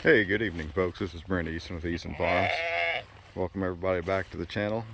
Hey, good evening folks. This is Brent Easton with Easton Farms. Welcome everybody back to the channel.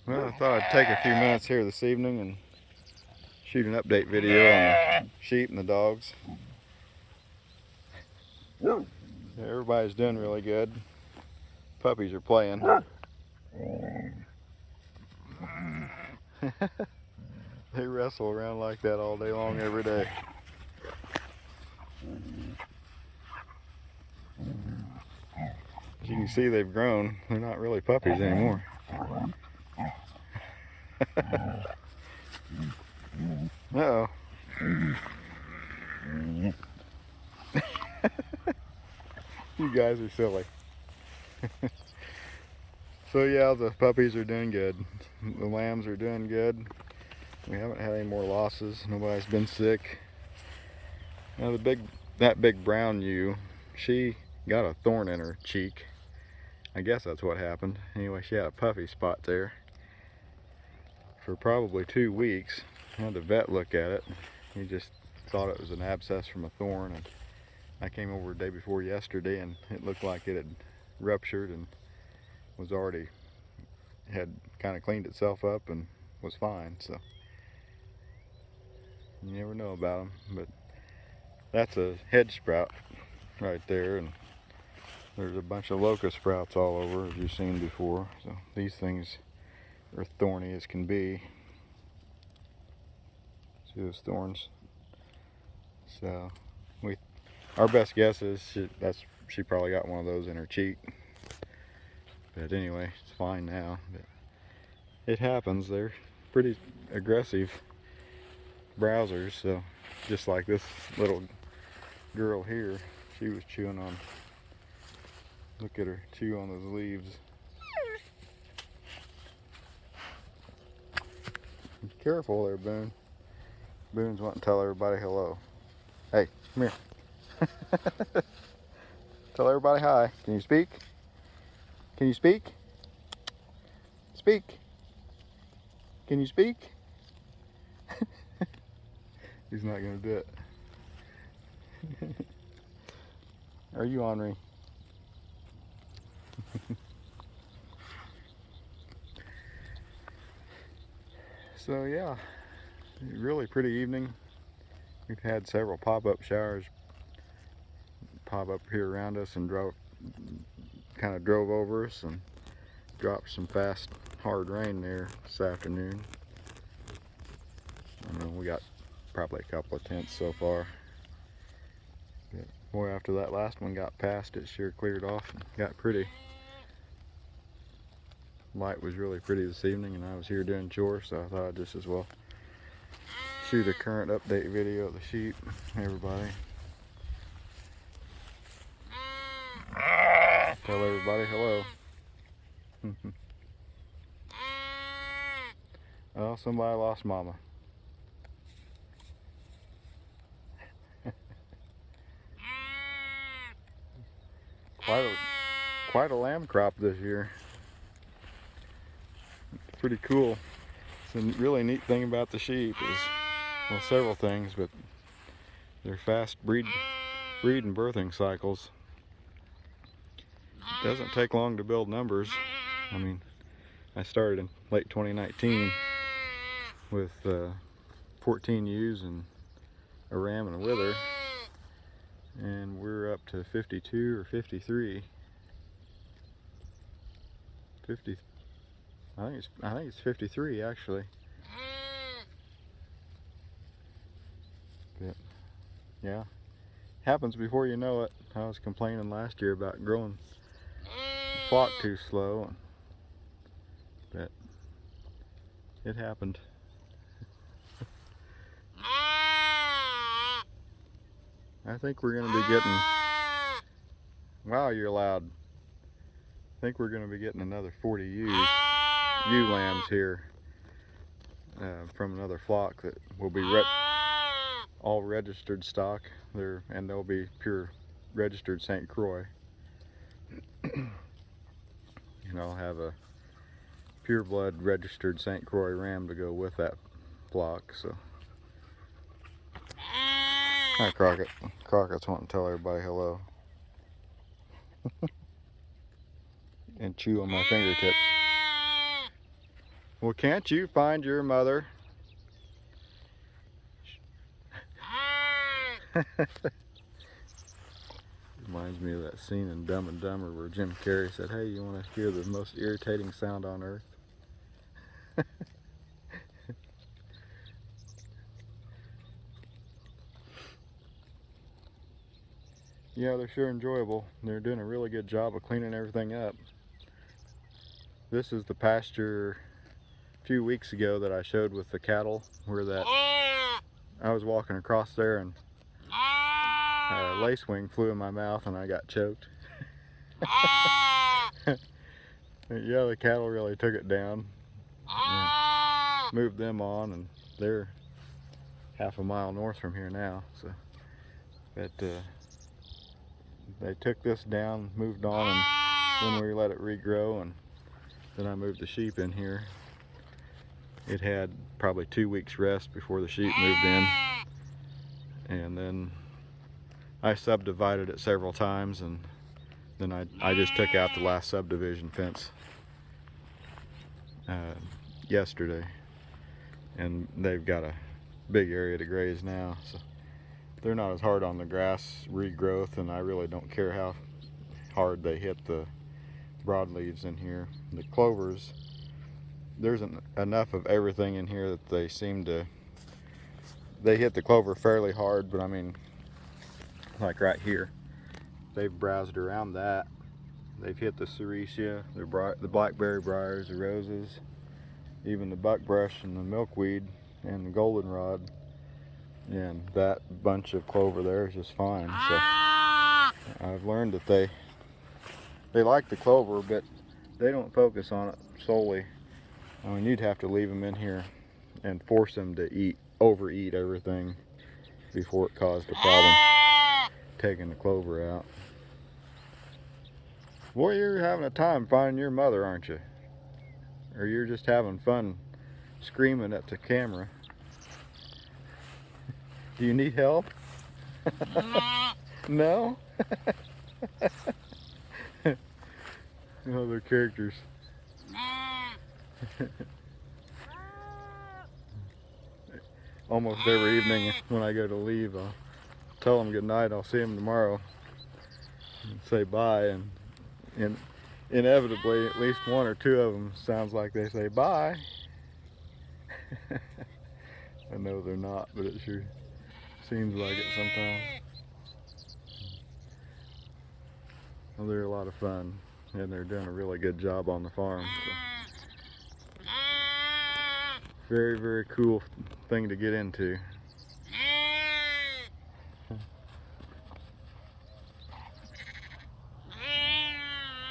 Well, I thought I'd take a few minutes here this evening and shoot an update video on the sheep and the dogs. Everybody's doing really good. Puppies are playing. They wrestle around like that all day long every day. As you can see, they've grown. They're not really puppies anymore. Uh-oh. You guys are silly. So yeah, the puppies are doing good. The lambs are doing good. We haven't had any more losses. Nobody's been sick. Now that big brown ewe, she got a thorn in her cheek. I guess that's what happened. Anyway, she had a puffy spot there for probably 2 weeks. I had the vet look at it. He just thought it was an abscess from a thorn, and I came over the day before yesterday and it looked like it had ruptured and was already had kind of cleaned itself up and was fine. So you never know about them, but that's a hedge sprout right there, and there's a bunch of locust sprouts all over, as you've seen before. So these things are thorny as can be. See those thorns? So our best guess is she probably got one of those in her cheek. But anyway, it's fine now. But it happens. They're pretty aggressive browsers. So just like this little girl here, she was chewing on. Look at her chew on those leaves. Be careful there, Boone. Boone's wanting to tell everybody hello. Hey, come here. Tell everybody hi. Can you speak? Can you speak? Speak. Can you speak? He's not going to do it. Are you ornery? So yeah, really pretty evening. We've had several pop-up showers pop up here around us and kind of drove over us and dropped some fast, hard rain there this afternoon. I mean, we got probably a couple of tenths so far. But boy, after that last one got past, it sure cleared off and got pretty. Light was really pretty this evening, and I was here doing chores, so I thought I'd just as well shoot a current update video of the sheep. Everybody, tell everybody hello. Oh, somebody lost mama. Quite a lamb crop this year. It's pretty cool. It's a really neat thing about the sheep is, well, several things, but their fast breed and birthing cycles. It doesn't take long to build numbers. I mean, I started in late 2019 with 14 ewes and a ram and a wither, and we're up to 52 or 53. 50. I think it's 53 actually. But yeah, happens before you know it. I was complaining last year about growing the flock too slow, but it happened. I think we're going to be getting. Wow, you're loud. I think we're going to be getting another 40 ewe lambs here from another flock that will be all registered stock. And they'll be pure registered St. Croix. And I'll have a pure blood registered St. Croix ram to go with that flock. So, hi Crockett. Crockett's wanting to tell everybody hello. And chew on my fingertips. Well, can't you find your mother? Reminds me of that scene in Dumb and Dumber where Jim Carrey said, "Hey, you want to hear the most irritating sound on earth?" Yeah, they're sure enjoyable. They're doing a really good job of cleaning everything up. This is the pasture a few weeks ago that I showed with the cattle, where that I was walking across there and a lacewing flew in my mouth and I got choked. Yeah, the cattle really took it down and moved them on, and they're half a mile north from here now. So, but they took this down, moved on, and then we let it regrow, and then I moved the sheep in here. It had probably 2 weeks rest before the sheep moved in, and then I subdivided it several times, and then I just took out the last subdivision fence yesterday, and they've got a big area to graze now, so they're not as hard on the grass regrowth, and I really don't care how hard they hit the broadleaves in here. The clovers, there's enough of everything in here that they seem to, they hit the clover fairly hard, but I mean, like right here, they've browsed around that. They've hit the ceresia, the blackberry briars, the roses, even the buckbrush and the milkweed and the goldenrod, and that bunch of clover there is just fine. So I've learned that they like the clover, but they don't focus on it solely. I mean, you'd have to leave them in here and force them to overeat everything before it caused a problem taking the clover out. Boy, you're having a time finding your mother, aren't you? Or you're just having fun screaming at the camera. Do you need help? No? Other characters. Almost every evening when I go to leave, I'll tell them good night. I'll see them tomorrow and say bye, and inevitably at least one or two of them sounds like they say bye. I know they're not, but it sure seems like it sometimes. Well, they're a lot of fun, and they're doing a really good job on the farm. So. Very, very cool thing to get into.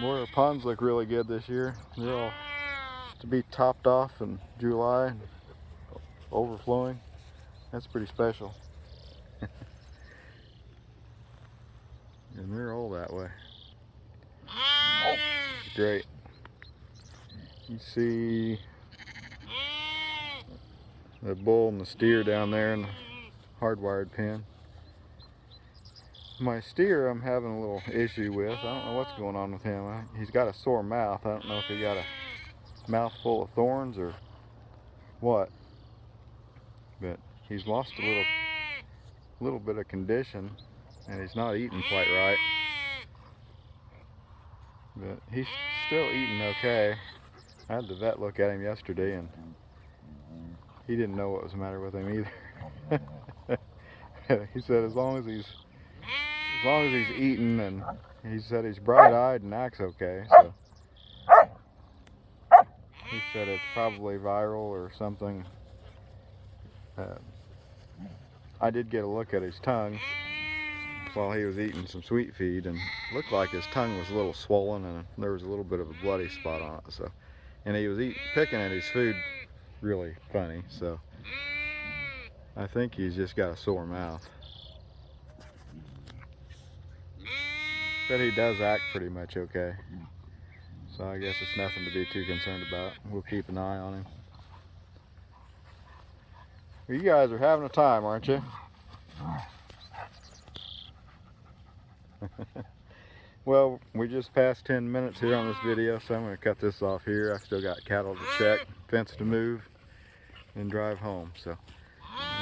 Boy, our ponds look really good this year. They're all to be topped off in July and overflowing. That's pretty special. And they're all that way. Great. You see the bull and the steer down there in the hardwired pen. My steer I'm having a little issue with. I don't know what's going on with him. He's got a sore mouth. I don't know if he got a mouth full of thorns or what. But he's lost a little bit of condition, and he's not eating quite right. But he's still eating okay. I had the vet look at him yesterday, and he didn't know what was the matter with him either. He said as long as he's eating, and he said he's bright-eyed and acts okay. So he said it's probably viral or something. I did get a look at his tongue while he was eating some sweet feed, and it looked like his tongue was a little swollen, and there was a little bit of a bloody spot on it. So, and he was picking at his food really funny. So I think he's just got a sore mouth. But he does act pretty much okay. So I guess it's nothing to be too concerned about. We'll keep an eye on him. Well, you guys are having a time, aren't you? Well, we just passed 10 minutes here on this video, so I'm going to cut this off here. I still got cattle to check, fence to move, and drive home. So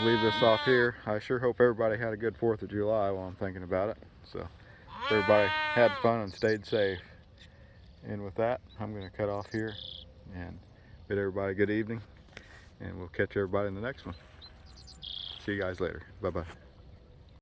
leave this off here. I sure hope everybody had a good 4th of July while I'm thinking about it. So everybody had fun and stayed safe. And with that, I'm going to cut off here and bid everybody a good evening. And we'll catch everybody in the next one. See you guys later. Bye-bye.